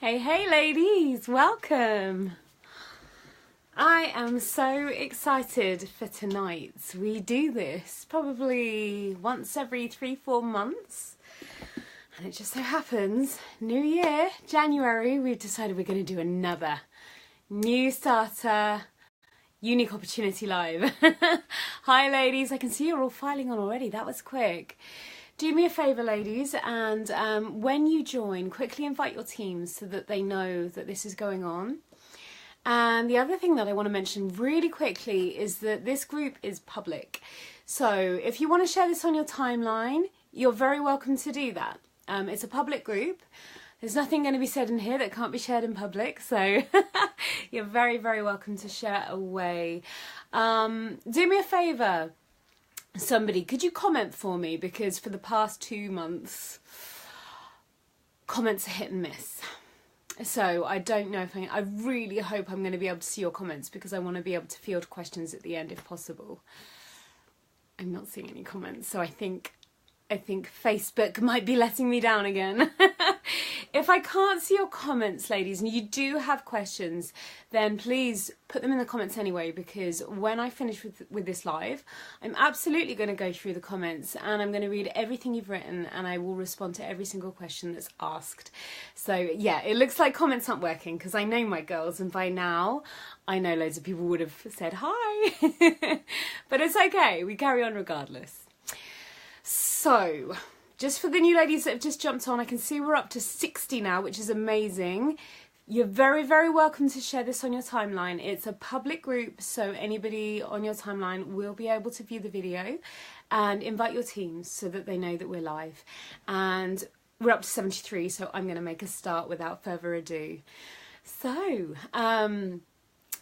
Hey ladies, welcome. I am so excited for tonight. We do this probably once every 3-4 months. And it just so happens, New Year, January, we've decided we're going to do another New Starter Unique Opportunity Live. Hi ladies, I can see you're all filing on already. That was quick. Do me a favour, ladies, and when you join, quickly invite your teams so that they know that this is going on. And the other thing that I want to mention really quickly is that this group is public. So if you want to share this on your timeline, you're very welcome to do that. It's a public group. There's nothing going to be said in here that can't be shared in public, so you're very, very welcome to share away. Do me a favour. Somebody, could you comment for me? Because for the past 2 months, comments are hit and miss. So I don't know if I really hope I'm going to be able to see your comments because I want to be able to field questions at the end if possible. I'm not seeing any comments, so I think Facebook might be letting me down again. If I can't see your comments, ladies, and you do have questions, then please put them in the comments anyway, because when I finish with this live, I'm absolutely going to go through the comments and I'm going to read everything you've written and I will respond to every single question that's asked. So yeah, it looks like comments aren't working because I know my girls, and by now I know loads of people would have said hi. But it's okay, we carry on regardless. So, just for the new ladies that have just jumped on, I can see we're up to 60 now, which is amazing. You're very, very welcome to share this on your timeline. It's a public group, so anybody on your timeline will be able to view the video, and invite your teams so that they know that we're live. And we're up to 73, so I'm going to make a start without further ado. So,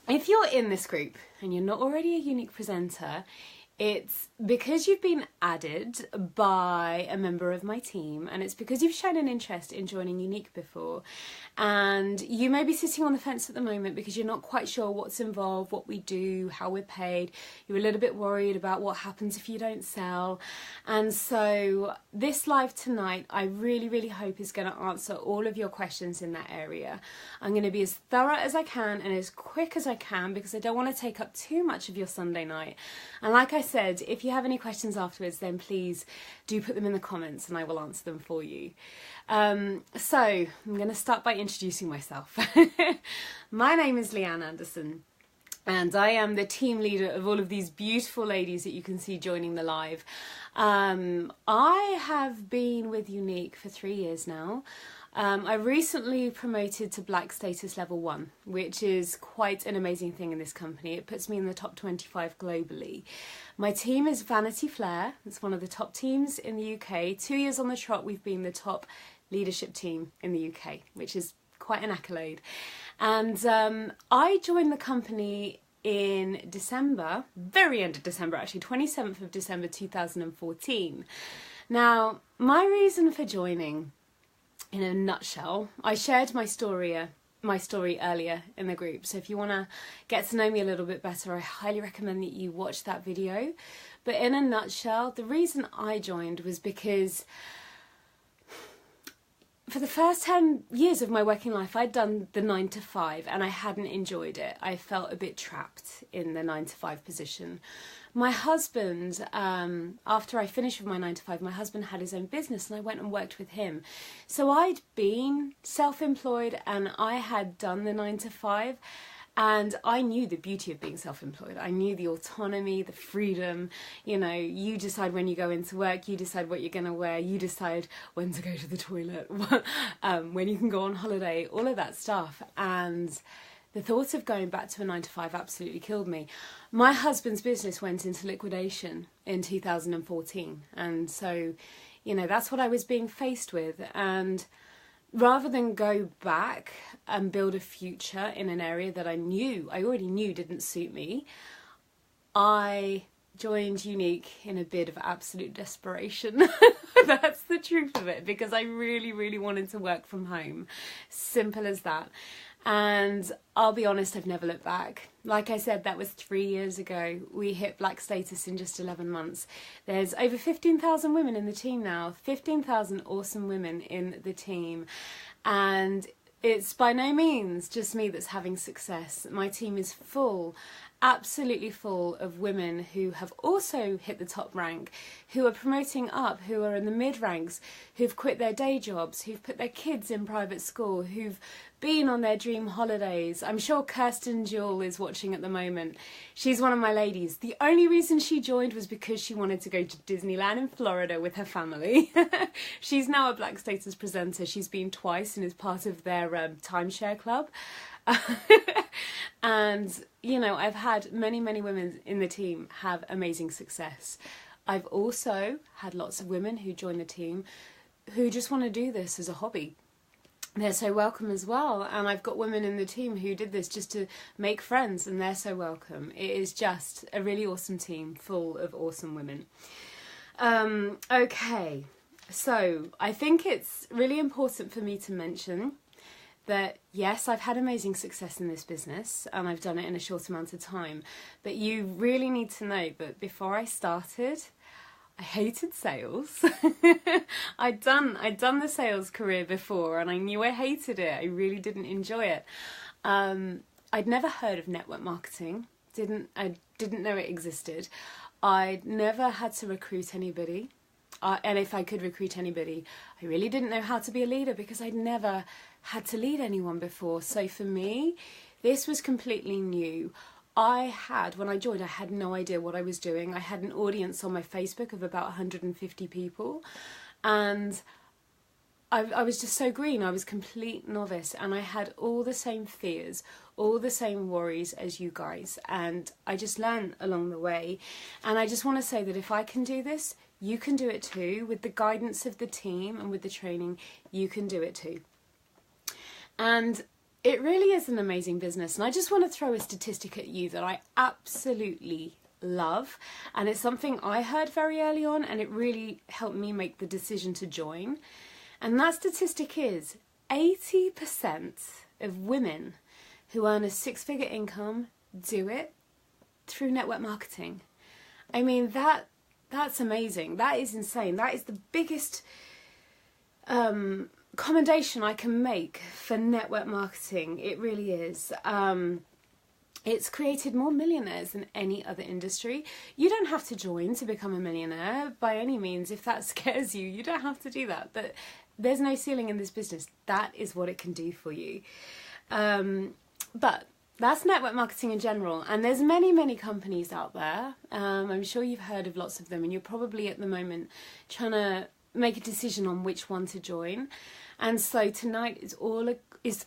if you're in this group and you're not already a unique presenter, it's because you've been added by a member of my team, and it's because you've shown an interest in joining Unique before, and you may be sitting on the fence at the moment because you're not quite sure what's involved, what we do, how we're paid. You're a little bit worried about what happens if you don't sell, and so this live tonight I really, really hope is going to answer all of your questions in that area. I'm going to be as thorough as I can and as quick as I can because I don't want to take up too much of your Sunday night. And like I said, if you have any questions afterwards, then please do put them in the comments and I will answer them for you. So I'm going to start by introducing myself. My name is Lianne Anderson and I am the team leader of all of these beautiful ladies that you can see joining the live. I have been with Unique for 3 years now. I recently promoted to Black Status Level 1, which is quite an amazing thing in this company. It puts me in the top 25 globally. My team is Vanity Fair. It's one of the top teams in the UK. 2 years on the trot, we've been the top leadership team in the UK, which is quite an accolade. And I joined the company in December, very end of December actually, 27th of December 2014. Now, my reason for joining, in a nutshell, I shared my story earlier in the group, so if you want to get to know me a little bit better, I highly recommend that you watch that video. But in a nutshell, the reason I joined was because for the first 10 years of my working life, I'd done the 9 to 5 and I hadn't enjoyed it. I felt a bit trapped in the 9 to 5 position. My husband, after I finished with my 9 to 5, my husband had his own business and I went and worked with him. So I'd been self-employed and I had done the 9 to 5 and I knew the beauty of being self-employed. I knew the autonomy, the freedom, you know, you decide when you go into work, you decide what you're going to wear, you decide when to go to the toilet, when you can go on holiday, all of that stuff. And the thought of going back to a 9 to 5 absolutely killed me. My husband's business went into liquidation in 2014. And so, you know, that's what I was being faced with. And rather than go back and build a future in an area that I already knew didn't suit me, I joined Unique in a bit of absolute desperation. That's the truth of it, because I really, really wanted to work from home. Simple as that. And I'll be honest, I've never looked back. Like I said, that was 3 years ago. We hit Black Status in just 11 months. There's over 15,000 women in the team now, 15,000 awesome women in the team. And it's by no means just me that's having success. My team is full, absolutely full of women who have also hit the top rank, who are promoting up, who are in the mid ranks, who've quit their day jobs, who've put their kids in private school, who've been on their dream holidays. I'm sure Kirsten Jewell is watching at the moment. She's one of my ladies. The only reason she joined was because she wanted to go to Disneyland in Florida with her family. She's now a Black Status presenter. She's been twice and is part of their timeshare club. And, you know, I've had many women in the team have amazing success. I've also had lots of women who join the team who just want to do this as a hobby. They're so welcome as well. And I've got women in the team who did this just to make friends, and they're so welcome. It is just a really awesome team full of awesome women. Okay, so I think it's really important for me to mention that yes, I've had amazing success in this business and I've done it in a short amount of time, but you really need to know that before I started, I hated sales. I'd done the sales career before and I knew I hated it. I really didn't enjoy it. I'd never heard of network marketing. I didn't know it existed. I'd never had to recruit anybody. And if I could recruit anybody, I really didn't know how to be a leader because I'd never had to lead anyone before. So for me, this was completely new. When I joined, I had no idea what I was doing. I had an audience on my Facebook of about 150 people. And I was just so green. I was complete novice. And I had all the same fears, all the same worries as you guys. And I just learned along the way. And I just want to say that if I can do this, you can do it too. With the guidance of the team and with the training, you can do it too. And it really is an amazing business. And I just want to throw a statistic at you that I absolutely love. And it's something I heard very early on, and it really helped me make the decision to join. And that statistic is 80% of women who earn a six-figure income do it through network marketing. I mean, that's amazing. That is insane. That is the biggest commendation I can make for network marketing. It really is. It's created more millionaires than any other industry. You don't have to join to become a millionaire by any means. If that scares you, you don't have to do that. But there's no ceiling in this business. That is what it can do for you. But that's network marketing in general. And there's many companies out there. I'm sure you've heard of lots of them, and you're probably at the moment trying to make a decision on which one to join. And so tonight it's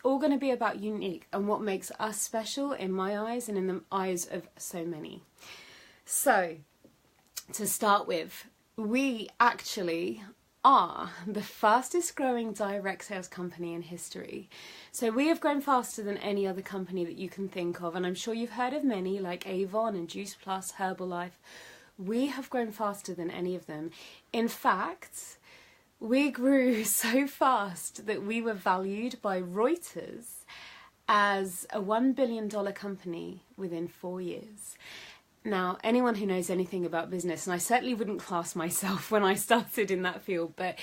all going to be about unique and what makes us special in my eyes and in the eyes of so many. So to start with, we actually are the fastest growing direct sales company in history. So we have grown faster than any other company that you can think of, and I'm sure you've heard of many like Avon and Juice Plus, Herbalife. We have grown faster than any of them. In fact, we grew so fast that we were valued by Reuters as a $1 billion company within 4 years. Now, anyone who knows anything about business, and I certainly wouldn't class myself when I started in that field, but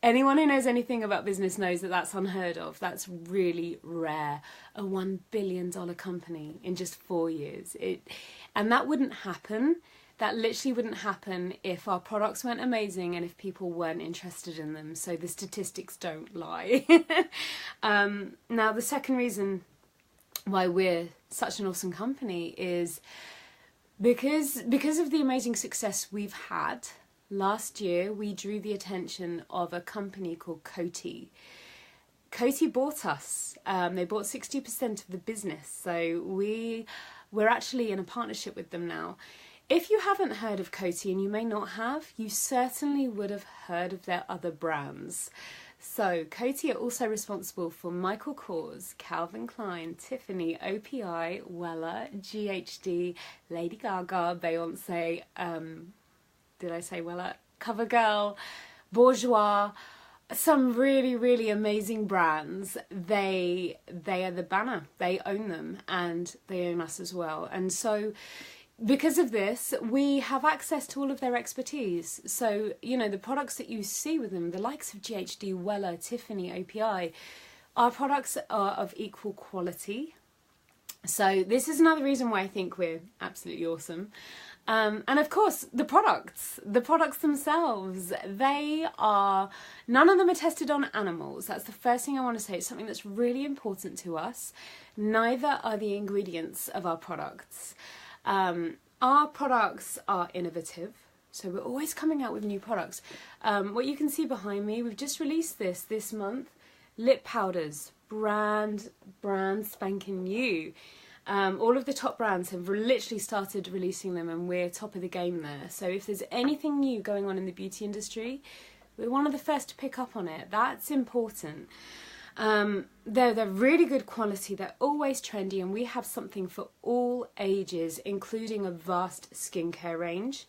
anyone who knows anything about business knows that that's unheard of. That's really rare. A $1 billion company in just 4 years. And that wouldn't happen. That literally wouldn't happen if our products weren't amazing and if people weren't interested in them. So the statistics don't lie. Now, the second reason why we're such an awesome company is because of the amazing success we've had. Last year, we drew the attention of a company called Coty. Coty bought us. They bought 60% of the business. So we're actually in a partnership with them now. If you haven't heard of Coty, and you may not have, you certainly would have heard of their other brands. So Coty are also responsible for Michael Kors, Calvin Klein, Tiffany, OPI, Wella, GHD, Lady Gaga, Beyonce, did I say Wella? CoverGirl, Bourjois, some really amazing brands. They are the banner. They own them, and they own us as well. And so because of this, we have access to all of their expertise. So, you know, the products that you see with them, the likes of GHD, Wella, Tiffany, OPI, Our products are of equal quality. So this is another reason why I think we're absolutely awesome. And of course, the products themselves, none of them are tested on animals. That's the first thing I want to say. It's something that's really important to us. Neither are the ingredients of our products. Our products are innovative. So we're always coming out with new products. What you can see behind me, we've just released this month. Lip powders, brand spanking new. All of the top brands have literally started releasing them, and we're top of the game there. So if there's anything new going on in the beauty industry, we're one of the first to pick up on it. That's important. They're really good quality. They're always trendy, and we have something for all ages, including a vast skincare range.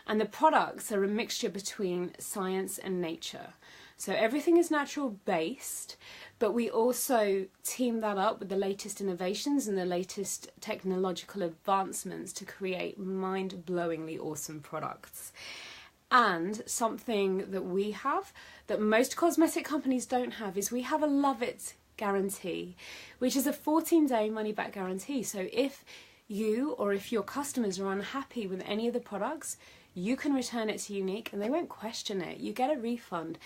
And the products are a mixture between science and nature. So everything is natural based, but we also team that up with the latest innovations and the latest technological advancements to create mind-blowingly awesome products. And something that we have that most cosmetic companies don't have is we have a love it guarantee, which is a 14-day money-back guarantee. So if you or if your customers are unhappy with any of the products, you can return it to Younique and they won't question it. You get a refund.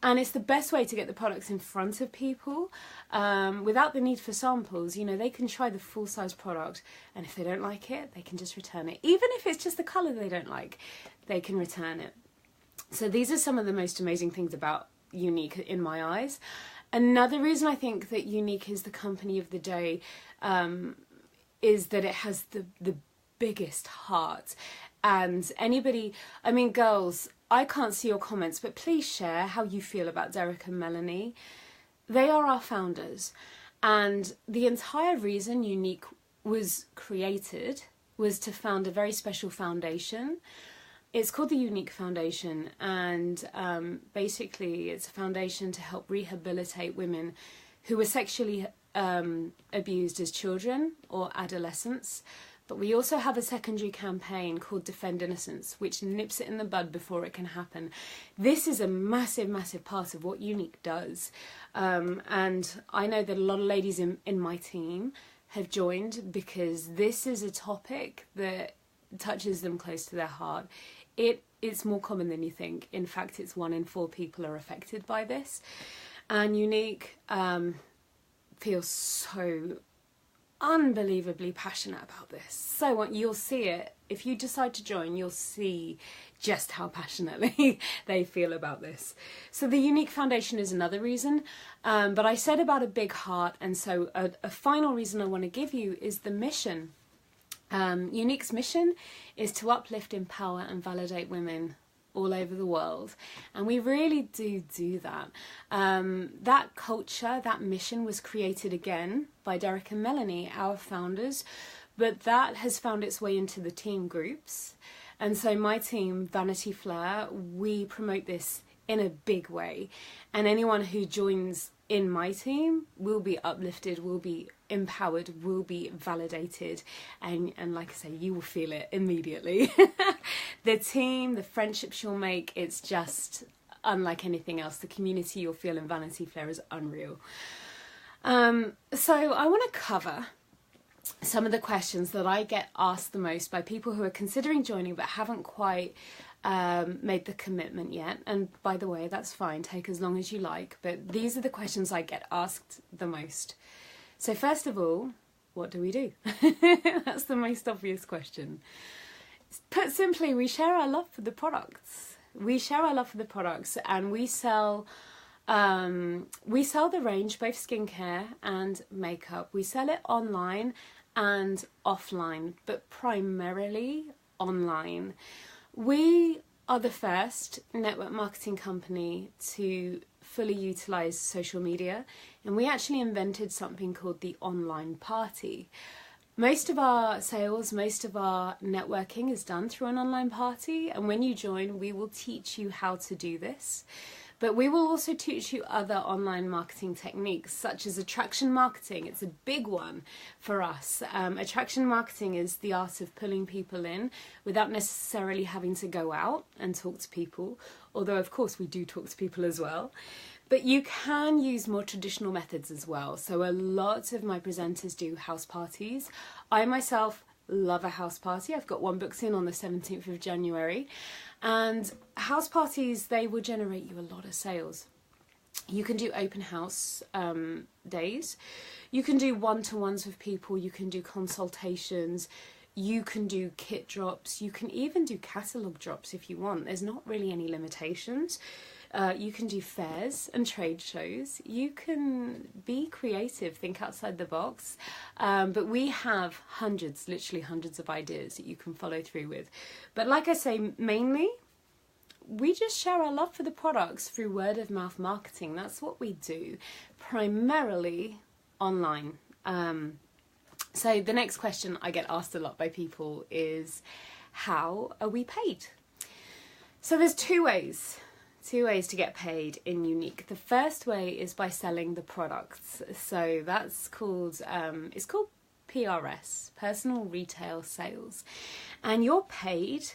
And it's the best way to get the products in front of people without the need for samples. You know, they can try the full-size product, and if they don't like it, they can just return it. Even if it's just the colour they don't like, they can return it. So these are some of the most amazing things about Younique in my eyes. Another reason I think that Younique is the company of the day is that it has the biggest heart. And anybody, I mean, girls, I can't see your comments, but please share how you feel about Derek and Melanie. They are our founders, and the entire reason Younique was created was to found a very special foundation. It's called the Younique Foundation, and basically it's a foundation to help rehabilitate women who were sexually abused as children or adolescents. But we also have a secondary campaign called Defend Innocence, which nips it in the bud before it can happen. This is a massive, massive part of what Younique does. And I know that a lot of ladies in my team have joined because this is a topic that touches them close to their heart. It's more common than you think. In fact, it's 1 in 4 people are affected by this. And Younique feels so unbelievably passionate about this. So you'll see it. If you decide to join, you'll see just how passionately they feel about this. So the Younique Foundation is another reason. But I said about a big heart, and so a final reason I want to give you is the mission. Younique's mission is to uplift, empower and validate women all over the world, and we really do that. That culture, that mission was created again by Derek and Melanie, our founders, but that has found its way into the team groups. And so my team, Vanity Flair, we promote this in a big way, and anyone who joins in my team will be uplifted, will be empowered, will be validated, and like I say, you will feel it immediately. The team, the friendships you'll make, it's just unlike anything else. The community you'll feel in Vanity Fair is unreal. So I want to cover some of the questions that I get asked the most by people who are considering joining but haven't quite made the commitment yet. And by the way, that's fine, take as long as you like, but these are the questions I get asked the most. So first of all, what do we do? That's the most obvious question. Put simply, we share our love for the products. We share our love for the products, and we sell the range, both skincare and makeup. We sell it online and offline, but primarily online. We are the first network marketing company to fully utilise social media, and we actually invented something called the online party. Most of our sales, most of our networking is done through an online party, and when you join, we will teach you how to do this. But we will also teach you other online marketing techniques, such as attraction marketing. It's a big one for us. Attraction marketing is the art of pulling people in without necessarily having to go out and talk to people, although of course we do talk to people as well. But you can use more traditional methods as well. So a lot of my presenters do house parties. I myself love a house party. I've got one booked in on the 17th of January. And house parties, they will generate you a lot of sales. You can do open house days. You can do one-to-ones with people. You can do consultations. You can do kit drops. You can even do catalogue drops if you want. There's not really any limitations. You can do fairs and trade shows. You can be creative, think outside the box. But we have hundreds, literally hundreds of ideas that you can follow through with. But like I say, mainly, we just share our love for the products through word of mouth marketing. That's what we do, primarily online. So the next question I get asked a lot by people is, how are we paid? So there's two ways to get paid in Unique. The first way is by selling the products. So that's called, it's called PRS, Personal Retail Sales. And you're paid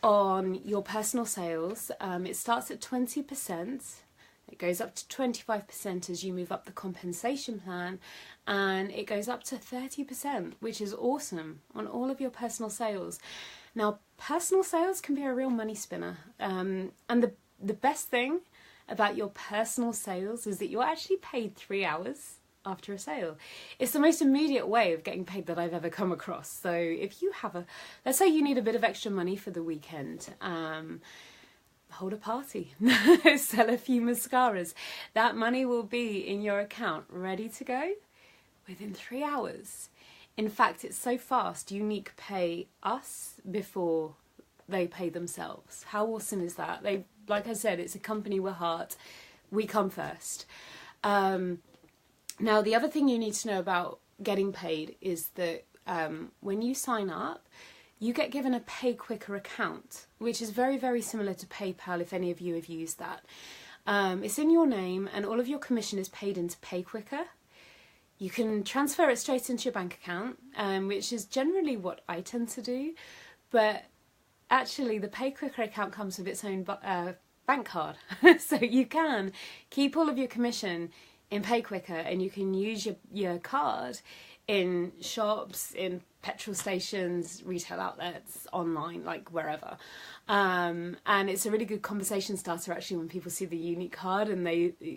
on your personal sales. It starts at 20%. It goes up to 25% as you move up the compensation plan, and it goes up to 30%, which is awesome, on all of your personal sales. Now, personal sales can be a real money spinner, and the best thing about your personal sales is that you're actually paid 3 hours after a sale. It's the most immediate way of getting paid that I've ever come across. So if you have let's say you need a bit of extra money for the weekend, hold a party, sell a few mascaras. That money will be in your account, ready to go within 3 hours. In fact, it's so fast, Unique pay us before they pay themselves. How awesome is that? Like I said, it's a company with heart. We come first. Now, the other thing you need to know about getting paid is that when you sign up, you get given a Pay Quicker account, which is very, very similar to PayPal, if any of you have used that. It's in your name, and all of your commission is paid into Pay Quicker. You can transfer it straight into your bank account, which is generally what I tend to do. But actually, the Pay Quicker account comes with its own bank card. So you can keep all of your commission in Pay Quicker, and you can use your card in shops, in petrol stations, retail outlets, online, like wherever. And it's a really good conversation starter actually when people see the Unique card and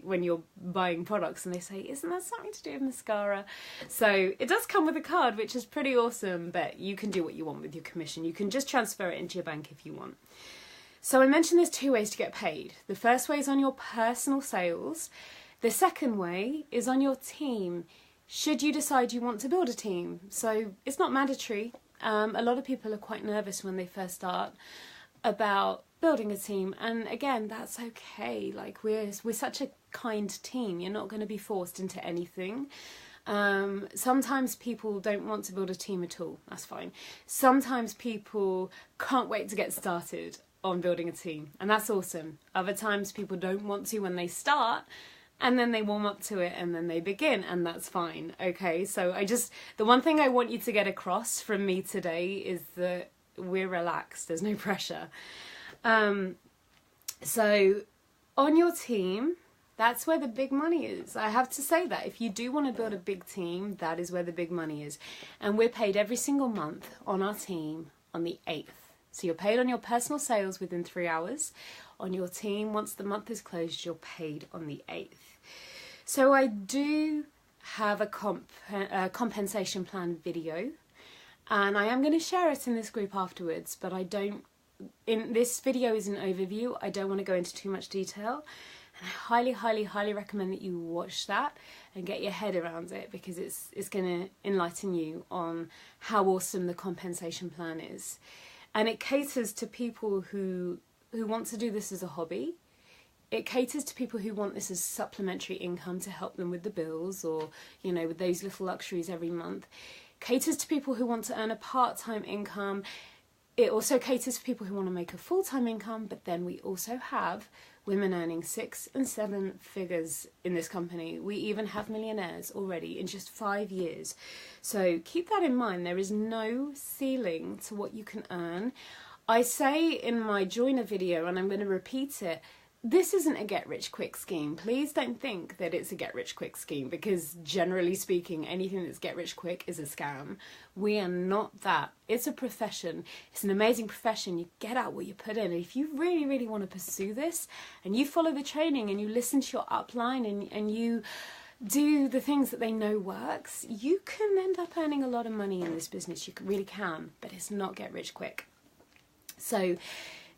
when you're buying products and they say, isn't that something to do with mascara? So it does come with a card, which is pretty awesome, but you can do what you want with your commission. You can just transfer it into your bank if you want. So I mentioned there's two ways to get paid. The first way is on your personal sales. The second way is on your team, should you decide you want to build a team. So it's not mandatory. A lot of people are quite nervous when they first start about building a team, and again, that's okay. Like we're such a kind team. You're not going to be forced into anything. Sometimes people don't want to build a team at all. That's fine. Sometimes people can't wait to get started on building a team, and that's awesome. Other times people don't want to when they start, and then they warm up to it and then they begin, and that's fine. Okay, so the one thing I want you to get across from me today is that we're relaxed, there's no pressure. So on your team, that's where the big money is. I have to say that if you do want to build a big team, that is where the big money is. And we're paid every single month on our team on the 8th. So you're paid on your personal sales within 3 hours. On your team, once the month is closed, you're paid on the 8th. So I do have a compensation plan video, and I am going to share it in this group afterwards, but this video is an overview. I don't want to go into too much detail, and I highly, highly, highly recommend that you watch that and get your head around it, because it's going to enlighten you on how awesome the compensation plan is. And it caters to people who want to do this as a hobby. It caters to people who want this as supplementary income to help them with the bills, or, you know, with those little luxuries every month. Caters to people who want to earn a part-time income. It also caters to people who want to make a full-time income, but then we also have women earning 6 and 7 figures in this company. We even have millionaires already in just 5 years. So keep that in mind. There is no ceiling to what you can earn. I say in my joiner video, and I'm going to repeat it, this isn't a get-rich-quick scheme. Please don't think that it's a get-rich-quick scheme, because generally speaking, anything that's get-rich-quick is a scam. We are not that. It's a profession. It's an amazing profession. You get out what you put in. And if you really, really want to pursue this, and you follow the training, and you listen to your upline, and you do the things that they know works, you can end up earning a lot of money in this business. You really can, but it's not get-rich-quick. So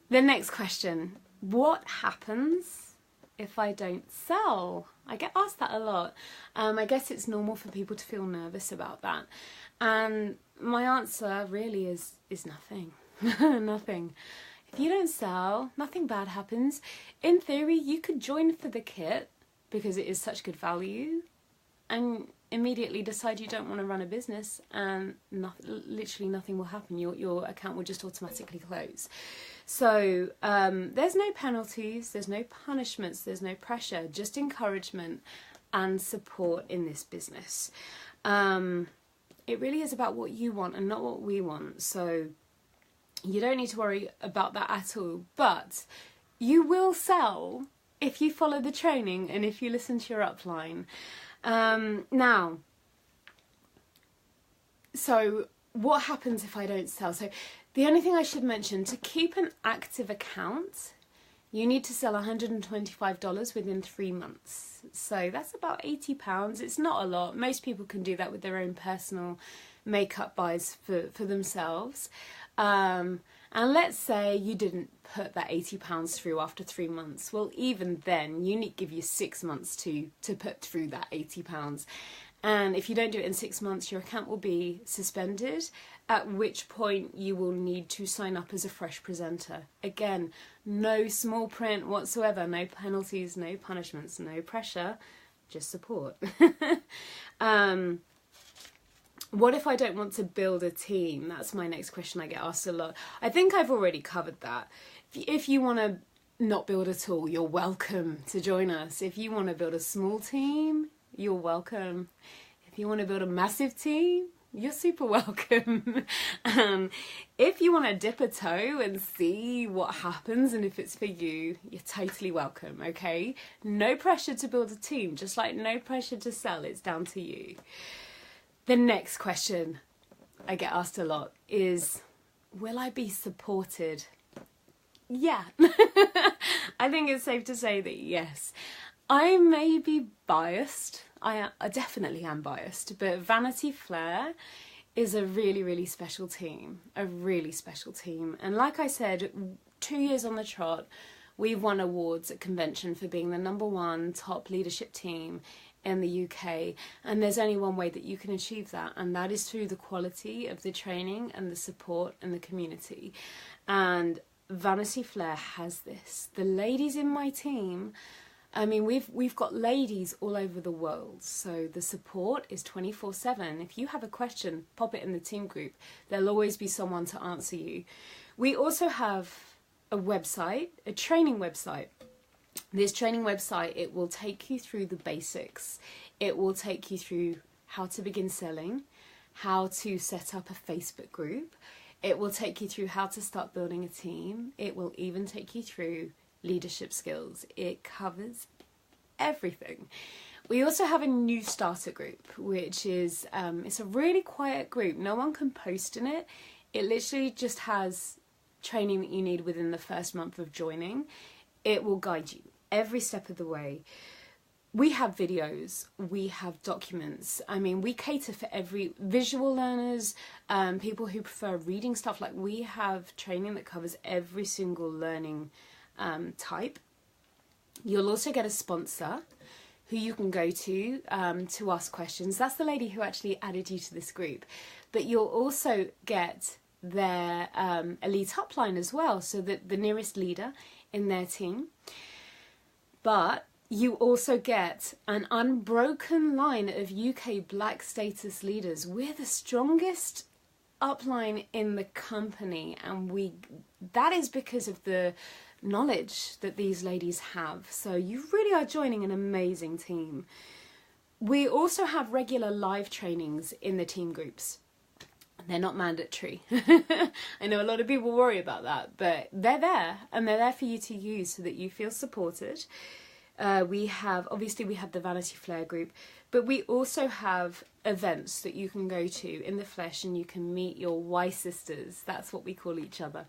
the next question: what happens if I don't sell? I get asked that a lot. I guess it's normal for people to feel nervous about that. And my answer really is nothing. Nothing. If you don't sell, nothing bad happens. In theory, you could join for the kit because it is such good value, and immediately decide you don't want to run a business, and literally nothing will happen. Your account will just automatically close. So there's no penalties, there's no punishments, there's no pressure, just encouragement and support in this business. It really is about what you want and not what we want. So you don't need to worry about that at all. But you will sell if you follow the training and if you listen to your upline. Now, so what happens if I don't sell? So the only thing I should mention, to keep an active account, you need to sell $125 within 3 months. So that's about £80. It's not a lot. Most people can do that with their own personal makeup buys for themselves. And let's say you didn't put that £80 through after 3 months. Well, even then, you need to give you 6 months to put through that £80. And if you don't do it in 6 months, your account will be suspended, at which point you will need to sign up as a fresh presenter. Again, no small print whatsoever, no penalties, no punishments, no pressure, just support. What if I don't want to build a team? That's my next question I get asked a lot. I think I've already covered that. If you want to not build at all, you're welcome to join us. If you want to build a small team, you're welcome. If you want to build a massive team, you're super welcome. If you want to dip a toe and see what happens and if it's for you, you're totally welcome, okay? No pressure to build a team, just like no pressure to sell. It's down to you. The next question I get asked a lot is, will I be supported? Yeah. I think it's safe to say that yes. I may be biased. I definitely am biased, but Vanity Flair is a really, really special team. A really special team. And like I said, 2 years on the trot, we've won awards at convention for being the #1 top leadership team in the UK, and there's only one way that you can achieve that, and that is through the quality of the training and the support and the community. And Vanity Flair has this. The ladies in my team, I mean, we've got ladies all over the world, so the support is 24/7. If you have a question, pop it in the team group. There'll always be someone to answer you. We also have a website, a training website. This training website, it will take you through the basics. It will take you through how to begin selling, how to set up a Facebook group. It will take you through how to start building a team. It will even take you through leadership skills. It covers everything. We also have a new starter group, which is, it's a really quiet group. No one can post in it. It literally just has training that you need within the first month of joining. It will guide you every step of the way. We have videos, we have documents. I mean, we cater for every visual learners, people who prefer reading stuff. Like, we have training that covers every single learning type. You'll also get a sponsor who you can go to ask questions. That's the lady who actually added you to this group. But you'll also get their elite upline as well, so that the nearest leader in their team. But you also get an unbroken line of UK Black status leaders. We're the strongest upline in the company, and that is because of the knowledge that these ladies have. So you really are joining an amazing team. We also have regular live trainings in the team groups. They're not mandatory. I know a lot of people worry about that, but they're there, and they're there for you to use so that you feel supported. We have the Vanity Flair group, but we also have events that you can go to in the flesh, and you can meet your Y sisters. That's what we call each other.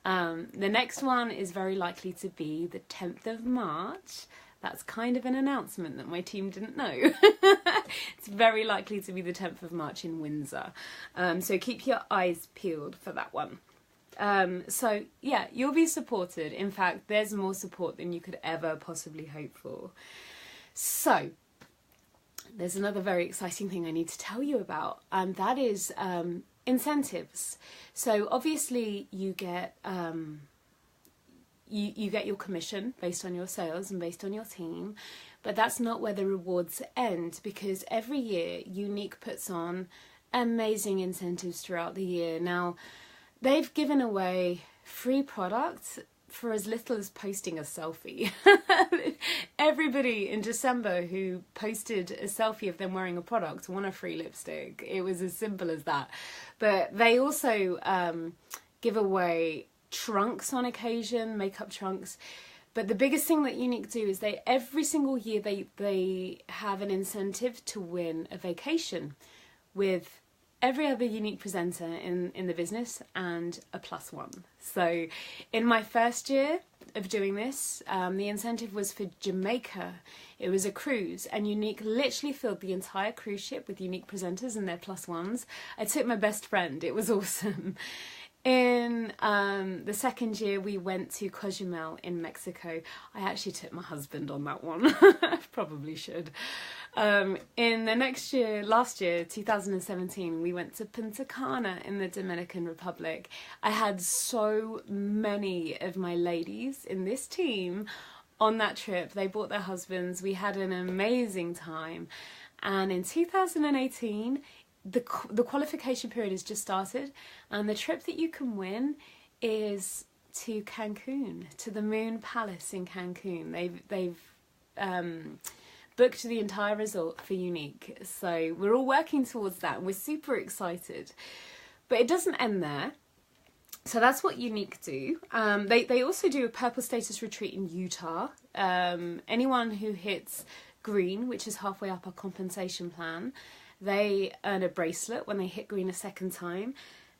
The next one is very likely to be the 10th of March. That's kind of an announcement that my team didn't know. It's very likely to be the 10th of March in Windsor. So keep your eyes peeled for that one. So yeah, you'll be supported. In fact, there's more support than you could ever possibly hope for. So there's another very exciting thing I need to tell you about, and that is incentives. So obviously you get you get your commission based on your sales and based on your team, but that's not where the rewards end, because every year Unique puts on amazing incentives throughout the year. Now, they've given away free products for as little as posting a selfie. Everybody in December who posted a selfie of them wearing a product won a free lipstick. It was as simple as that. But they also give away trunks on occasion, makeup trunks. But the biggest thing that Unique do is every single year they have an incentive to win a vacation with every other Unique presenter in the business and a +1. So in my first year of doing this, the incentive was for Jamaica. It was a cruise, and Unique literally filled the entire cruise ship with Unique presenters and their +1s. I took my best friend. It was awesome. In the second year, we went to Cozumel in Mexico. I actually took my husband on that one. Probably should. In the last year, 2017, we went to Punta Cana in the Dominican Republic. I had so many of my ladies in this team on that trip. They brought their husbands. We had an amazing time. And in 2018, the qualification period has just started, and the trip that you can win is to Cancun, to the Moon Palace in Cancun. They've booked the entire resort for Unique, so we're all working towards that, and we're super excited. But it doesn't end there. So that's what Unique do. They also do a purple status retreat in Utah. Anyone who hits green, which is halfway up our compensation plan, they earn a bracelet when they hit green a second time.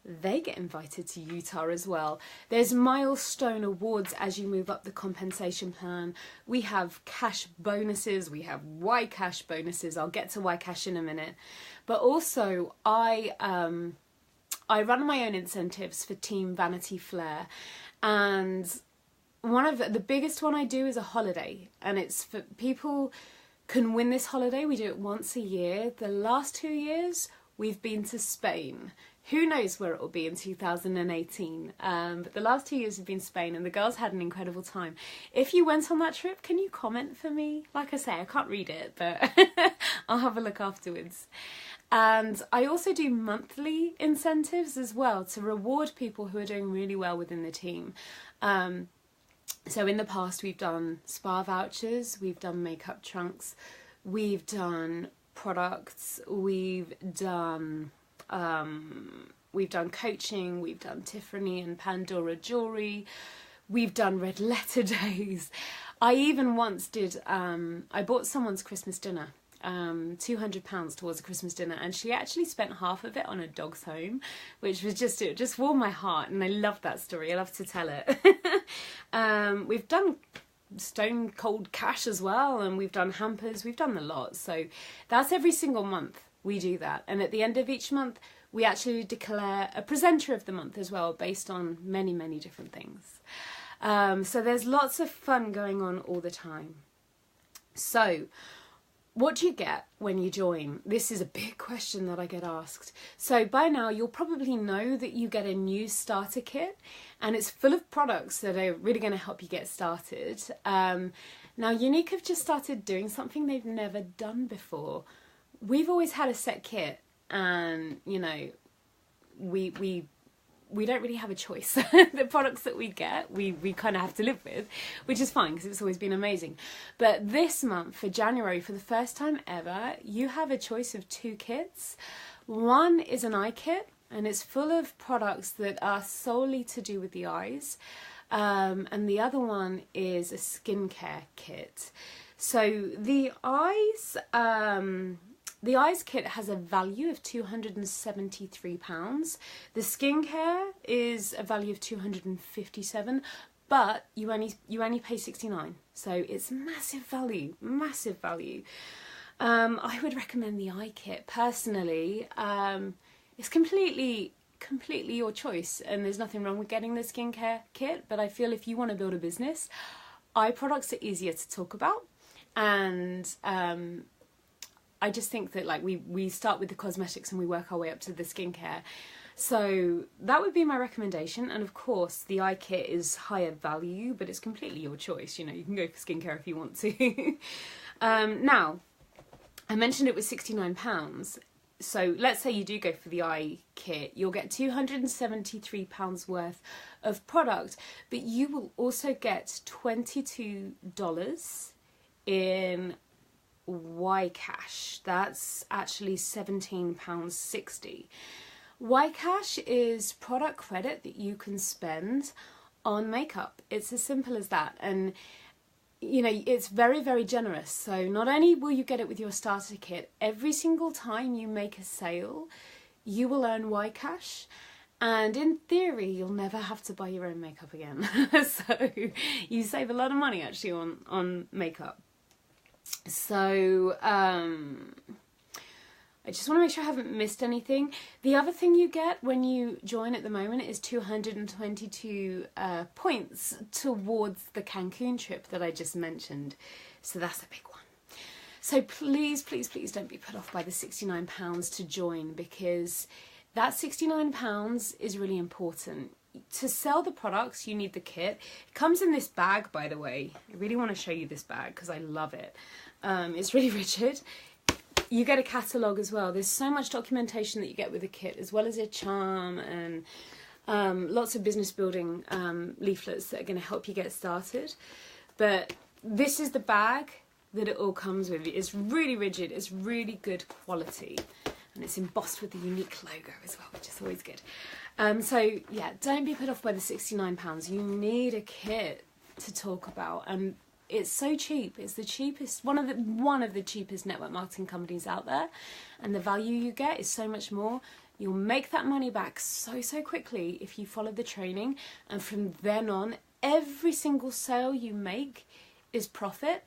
They get invited to Utah as well. There's milestone awards as you move up the compensation plan. We have cash bonuses. We have Y cash bonuses. I'll get to Y cash in a minute. But also, I run my own incentives for Team Vanity Flair, and one of the biggest one I do is a holiday, and it's for people can win this holiday. We do it once a year. The last 2 years, we've been to Spain. Who knows where it will be in 2018. But the last 2 years have been Spain, and the girls had an incredible time. If you went on that trip, can you comment for me? Like I say, I can't read it, but I'll have a look afterwards. And I also do monthly incentives as well to reward people who are doing really well within the team. So in the past, we've done spa vouchers, we've done makeup trunks, we've done products, we've done coaching, we've done Tiffany and Pandora jewellery, we've done red letter days. I even once did, I bought someone's Christmas dinner. £200 towards a Christmas dinner, and she actually spent half of it on a dog's home, which was it just warmed my heart, and I love that story. I love to tell it. We've done stone cold cash as well, and we've done hampers. We've done a lot. So that's every single month we do that, and at the end of each month we actually declare a presenter of the month as well, based on many different things. So there's lots of fun going on all the time. So what do you get when you join? This is a big question that I get asked. So by now you'll probably know that you get a new starter kit, and it's full of products that are really going to help you get started. Now Unique have just started doing something they've never done before. We've always had a set kit, and you know, we don't really have a choice. The products that we get, we kind of have to live with, which is fine because it's always been amazing. But this month, for January, for the first time ever, you have a choice of 2 kits. One is an eye kit, and it's full of products that are solely to do with the eyes. And the other one is a skincare kit. So the eyes kit has a value of £273. The skincare is a value of £257, but you only pay £69. So it's massive value, massive value. I would recommend the eye kit personally. It's completely your choice, and there's nothing wrong with getting the skincare kit, but I feel if you want to build a business, eye products are easier to talk about. And I just think that like we start with the cosmetics and we work our way up to the skincare. So that would be my recommendation. And of course the eye kit is higher value, but it's completely your choice. You know, you can go for skincare if you want to. Now, I mentioned it was £69. So let's say you do go for the eye kit, you'll get £273 worth of product, but you will also get $22 in Ycash. That's actually £17.60. Ycash is product credit that you can spend on makeup. It's as simple as that. And you know, it's very, very generous. So not only will you get it with your starter kit, every single time you make a sale, you will earn Ycash. And in theory, you'll never have to buy your own makeup again. So you save a lot of money actually on makeup. So I just want to make sure I haven't missed anything. The other thing you get when you join at the moment is 222 points towards the Cancun trip that I just mentioned. So that's a big one. So please, please, please don't be put off by the £69 to join, because that £69 is really important. To sell the products, you need the kit. It comes in this bag, by the way. I really want to show you this bag because I love it. It's really rigid. You get a catalogue as well. There's so much documentation that you get with the kit, as well as a charm and lots of business building leaflets that are going to help you get started. But this is the bag that it all comes with. It's really rigid. It's really good quality. And it's embossed with the unique logo as well, which is always good. So yeah, don't be put off by the £69. You need a kit to talk about, and it's so cheap. It's the cheapest, one of the cheapest network marketing companies out there, and the value you get is so much more. You'll make that money back so quickly if you follow the training, and from then on, every single sale you make is profit.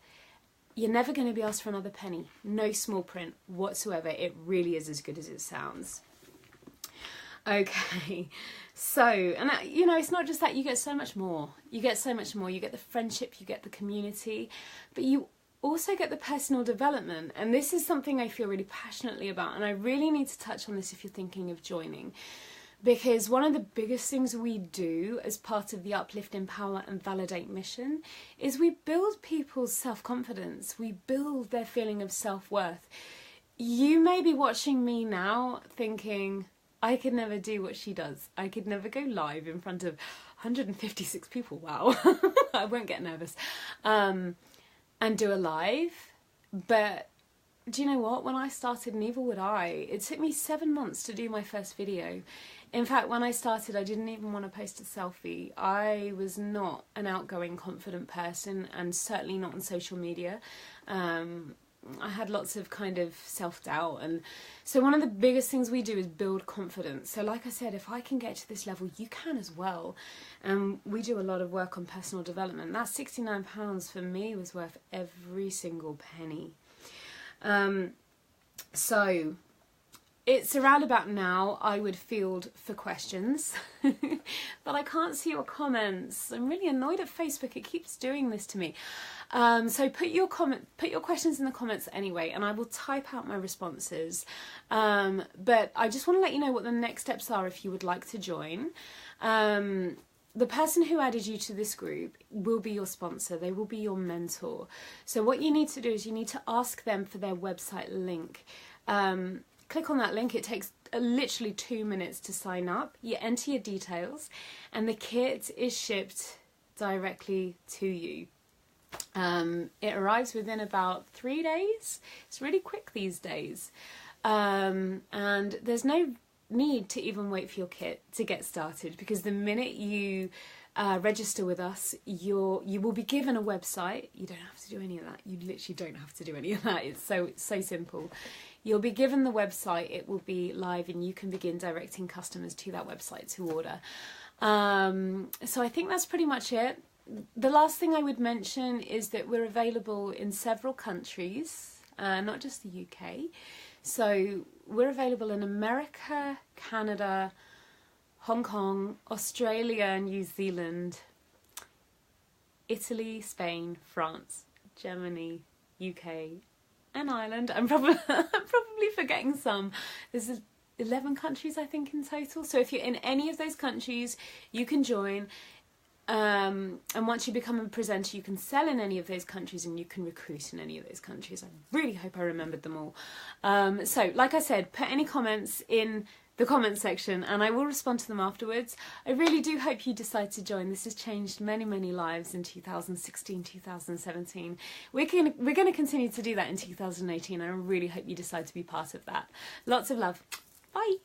You're never going to be asked for another penny. No small print whatsoever. It really is as good as it sounds. Okay, so, and you know, it's not just that, you get so much more. You get so much more. You get the friendship, you get the community, but you also get the personal development. And this is something I feel really passionately about, and I really need to touch on this if you're thinking of joining. Because one of the biggest things we do as part of the Uplift, Empower and Validate mission is we build people's self-confidence. We build their feeling of self-worth. You may be watching me now thinking, I could never do what she does. I could never go live in front of 156 people. Wow. I won't get nervous. And do a live. But do you know what? When I started, neither would I. It took me 7 months to do my first video. In fact, when I started, I didn't even want to post a selfie. I was not an outgoing, confident person, and certainly not on social media. I had lots of kind of self-doubt, and so one of the biggest things we do is build confidence. So like I said, if I can get to this level, you can as well. And we do a lot of work on personal development. That £69 for me was worth every single penny. So it's around about now I would field for questions, but I can't see your comments. I'm really annoyed at Facebook. It keeps doing this to me. So put your questions in the comments anyway, and I will type out my responses. But I just want to let you know what the next steps are if you would like to join. The person who added you to this group will be your sponsor. They will be your mentor. So what you need to do is you need to ask them for their website link. Click on that link. It takes literally 2 minutes to sign up. You enter your details, and the kit is shipped directly to you. It arrives within about 3 days. It's really quick these days. And there's no need to even wait for your kit to get started, because the minute you register with us, you will be given a website. You don't have to do any of that. You literally don't have to do any of that. It's so simple. You'll be given the website. It will be live, and you can begin directing customers to that website to order. So I think that's pretty much it. The last thing I would mention is that we're available in several countries, not just the UK. So we're available in America, Canada, Hong Kong, Australia, New Zealand, Italy, Spain, France, Germany, UK, and Ireland. I'm probably forgetting some. There's 11 countries, I think, in total. So if you're in any of those countries, you can join. And once you become a presenter, you can sell in any of those countries, and you can recruit in any of those countries. I really hope I remembered them all. So, like I said, put any comments in the comments section and I will respond to them afterwards. I really do hope you decide to join. This has changed many, many lives in 2016, 2017. We're going to continue to do that in 2018, and I really hope you decide to be part of that. Lots of love. Bye.